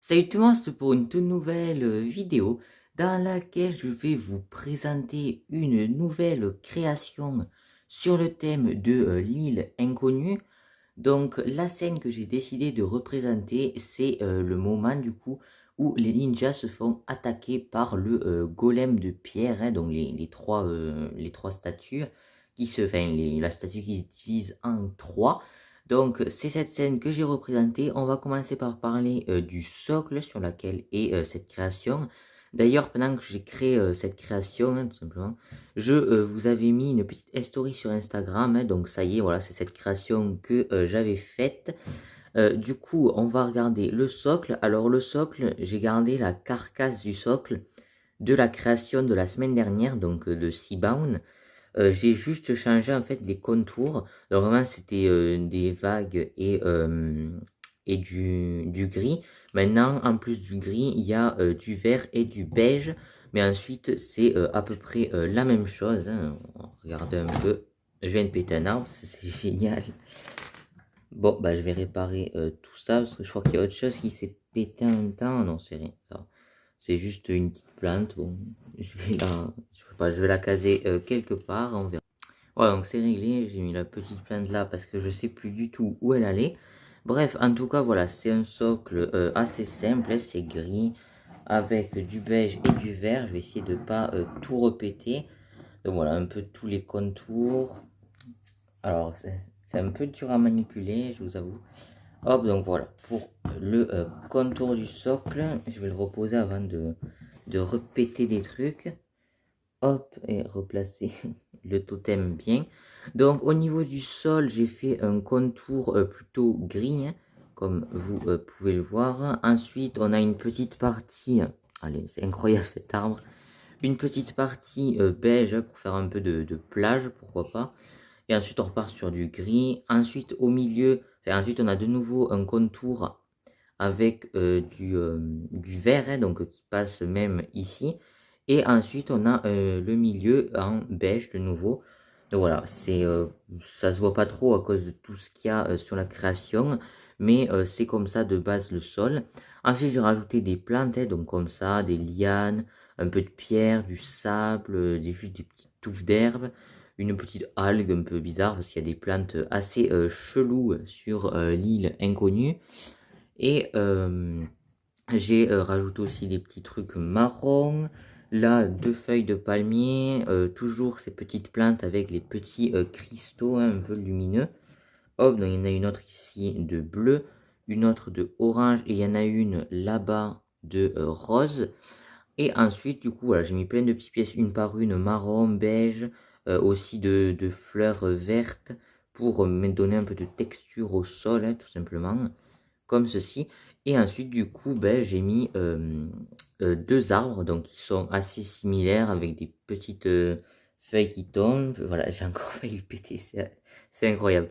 Salut tout le monde, c'est pour une toute nouvelle vidéo dans laquelle je vais vous présenter une nouvelle création sur le thème de l'île inconnue. Donc la scène que j'ai décidé de représenter, c'est le moment du coup où les ninjas se font attaquer par le golem de pierre, hein, donc les trois statues la statue qui se divise en trois. Donc c'est cette scène que j'ai représentée. On va commencer par parler du socle sur laquelle est cette création. D'ailleurs, pendant que j'ai créé cette création, hein, tout simplement, je vous avais mis une petite story sur Instagram, hein, donc ça y est, voilà, c'est cette création que j'avais faite. Du coup, on va regarder le socle. Alors le socle, j'ai gardé la carcasse du socle de la création de la semaine dernière, donc de Seabound. J'ai juste changé en fait les contours. Alors vraiment c'était des vagues et du gris. Maintenant, en plus du gris, il y a du vert et du beige. Mais ensuite, c'est à peu près la même chose, hein. Regardez un peu. Je viens de péter un arbre, c'est génial. Bon, bah je vais réparer tout ça parce que je crois qu'il y a autre chose qui s'est pété en même temps. Non, c'est rien. Ça. C'est juste une petite plante. Bon, je vais la caser quelque part. On verra. Ouais, donc c'est réglé. J'ai mis la petite plante là parce que je sais plus du tout où elle allait. Bref, en tout cas, voilà, c'est un socle assez simple. Hein, c'est gris avec du beige et du vert. Je vais essayer de pas tout répéter. Donc voilà, un peu tous les contours. Alors, c'est un peu dur à manipuler, je vous avoue. Hop, donc voilà, pour le contour du socle, je vais le reposer avant de répéter des trucs. Hop, et replacer le totem bien. Donc au niveau du sol, j'ai fait un contour plutôt gris, hein, comme vous pouvez le voir. Ensuite, on a une petite partie, allez, c'est incroyable cet arbre, une petite partie beige pour faire un peu de plage, pourquoi pas. Et ensuite, on repart sur du gris. Ensuite, au milieu, ensuite, on a de nouveau un contour avec du vert, hein, donc qui passe même ici. Et ensuite, on a le milieu en beige de nouveau. Donc voilà, ça se voit pas trop à cause de tout ce qu'il y a sur la création, mais c'est comme ça de base le sol. Ensuite, j'ai rajouté des plantes, hein, donc comme ça, des lianes, un peu de pierre, du sable, juste des petites touffes d'herbe, une petite algue un peu bizarre parce qu'il y a des plantes assez cheloues sur l'île inconnue. Et j'ai rajouté aussi des petits trucs marrons. Là, deux feuilles de palmier. Toujours ces petites plantes avec les petits cristaux, hein, un peu lumineux. Hop, donc il y en a une autre ici de bleu, une autre de orange et il y en a une là-bas de rose. Et ensuite, du coup, voilà, j'ai mis plein de petites pièces, une par une, marron, beige, aussi de fleurs vertes pour me donner un peu de texture au sol, hein, tout simplement comme ceci. Et ensuite, du coup, ben, j'ai mis deux arbres, donc qui sont assez similaires, avec des petites feuilles qui tombent. Voilà, j'ai encore failli le péter, c'est incroyable.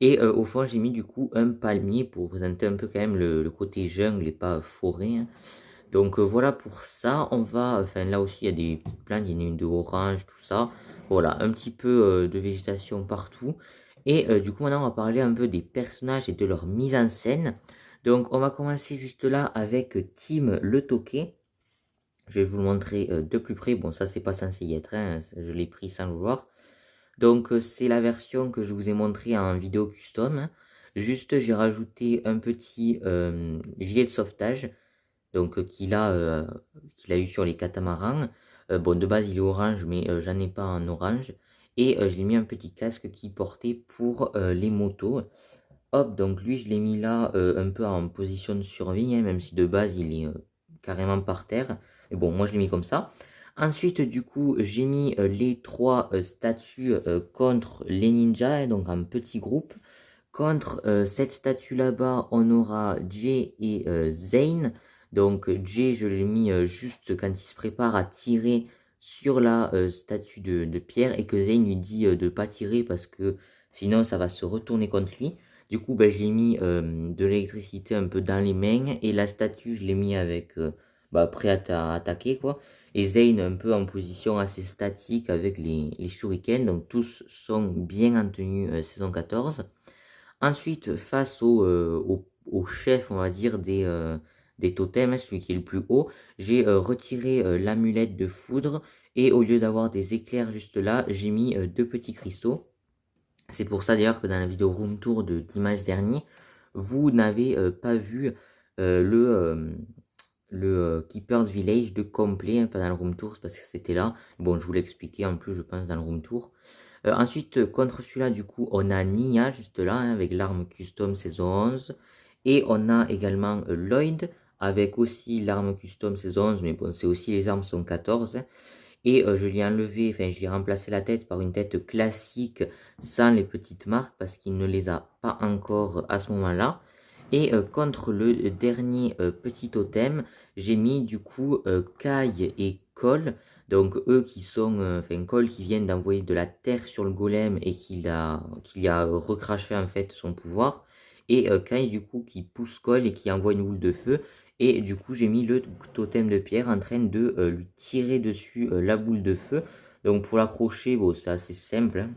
Et au fond, j'ai mis du coup un palmier pour représenter un peu quand même le côté jungle et pas forêt, hein. Donc voilà pour ça, enfin là aussi il y a des petites plantes, il y en a une de orange, tout ça. Voilà, un petit peu de végétation partout. Et du coup maintenant on va parler un peu des personnages et de leur mise en scène. Donc on va commencer juste là avec Tim le Toqué. Je vais vous le montrer de plus près. Bon ça c'est pas censé y être, hein, je l'ai pris sans le vouloir. Donc c'est la version que je vous ai montré en vidéo custom, hein. Juste j'ai rajouté un petit gilet de sauvetage donc qu'il a eu sur les catamarans. Bon, de base, il est orange, mais j'en ai pas en orange. Et je l'ai mis un petit casque qui portait pour les motos. Hop, donc lui, je l'ai mis là un peu en position de survie, hein, même si de base, il est carrément par terre. Mais bon, moi, je l'ai mis comme ça. Ensuite, du coup, j'ai mis les trois statues contre les ninjas, hein, donc en petit groupe. Contre cette statue là-bas, on aura Jay et Zane. Donc Jay, je l'ai mis juste quand il se prépare à tirer sur la statue de pierre et que Zane lui dit de ne pas tirer parce que sinon ça va se retourner contre lui. Du coup, ben, je l'ai mis de l'électricité un peu dans les mains et la statue, je l'ai mis avec prêt à attaquer quoi. Et Zane un peu en position assez statique avec les shurikens. Donc tous sont bien en tenue saison 14. Ensuite, face au chef, on va dire, des totems, celui qui est le plus haut, j'ai retiré l'amulette de foudre et au lieu d'avoir des éclairs juste là, j'ai mis 2 petits cristaux. C'est pour ça d'ailleurs que dans la vidéo room tour de dimanche dernier, vous n'avez pas vu le Keeper's Village de complet, hein, pas dans le room tour, c'est parce que c'était là. Bon, je vous l'ai expliqué en plus, je pense, dans le room tour. Ensuite, contre celui-là, du coup, on a Nia juste là, hein, avec l'arme custom saison 11. Et on a également Lloyd, avec aussi l'arme custom saison 11, mais bon, c'est aussi les armes sont 14. Hein. Et je lui ai enlevé, enfin, je lui ai remplacé la tête par une tête classique, sans les petites marques, parce qu'il ne les a pas encore à ce moment-là. Et contre le dernier petit totem, j'ai mis du coup Kai et Cole. Donc eux qui sont, enfin Cole qui viennent d'envoyer de la terre sur le golem et qui a recraché en fait son pouvoir. Et Kai du coup qui pousse Cole et qui envoie une boule de feu. Et du coup j'ai mis le totem de pierre en train de lui tirer dessus la boule de feu. Donc pour l'accrocher, bon c'est assez simple. Hein.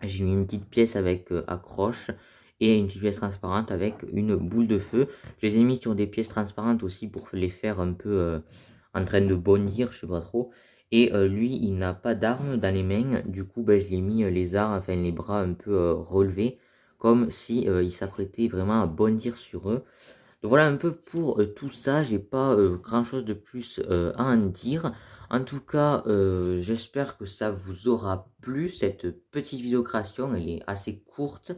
J'ai mis une petite pièce avec accroche et une petite pièce transparente avec une boule de feu. Je les ai mis sur des pièces transparentes aussi pour les faire un peu en train de bondir, je sais pas trop. Et lui, il n'a pas d'arme dans les mains. Du coup, ben, je lui ai mis les armes, enfin les bras un peu relevés, comme si il s'apprêtait vraiment à bondir sur eux. Donc voilà un peu pour tout ça. J'ai pas grand chose de plus à en dire. En tout cas, j'espère que ça vous aura plu, cette petite vidéo création, elle est assez courte.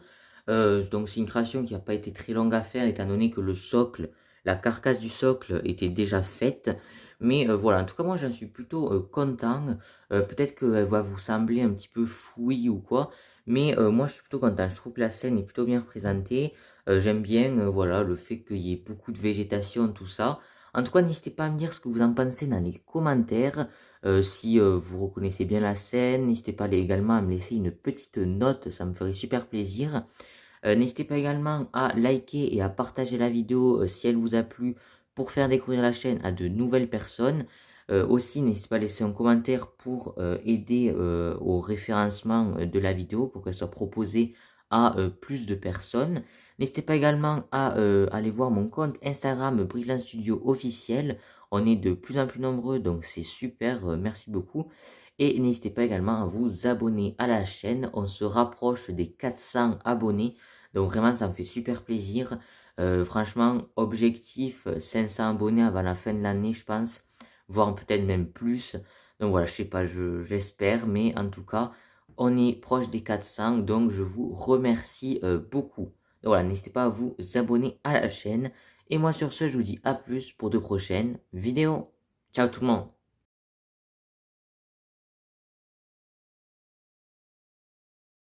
Donc c'est une création qui n'a pas été très longue à faire, étant donné que le socle, la carcasse du socle était déjà faite. Mais voilà, en tout cas moi j'en suis plutôt content. Peut-être qu'elle va vous sembler un petit peu fouillis ou quoi. Mais moi je suis plutôt content, je trouve que la scène est plutôt bien représentée. J'aime bien voilà, le fait qu'il y ait beaucoup de végétation, tout ça. En tout cas, n'hésitez pas à me dire ce que vous en pensez dans les commentaires. Si vous reconnaissez bien la scène, n'hésitez pas également à me laisser une petite note, ça me ferait super plaisir. N'hésitez pas également à liker et à partager la vidéo si elle vous a plu pour faire découvrir la chaîne à de nouvelles personnes. Aussi, n'hésitez pas à laisser un commentaire pour aider au référencement de la vidéo pour qu'elle soit proposée à plus de personnes. N'hésitez pas également à aller voir mon compte Instagram Brilliant Studio officiel. On est de plus en plus nombreux, donc c'est super, merci beaucoup. Et n'hésitez pas également à vous abonner à la chaîne. On se rapproche des 400 abonnés. Donc vraiment, ça me fait super plaisir. Franchement, objectif 500 abonnés avant la fin de l'année, je pense. Voire peut-être même plus. Donc voilà, je sais pas, j'espère. Mais en tout cas, on est proche des 400. Donc je vous remercie beaucoup. Donc voilà, n'hésitez pas à vous abonner à la chaîne. Et moi sur ce, je vous dis à plus pour de prochaines vidéos. Ciao tout le monde.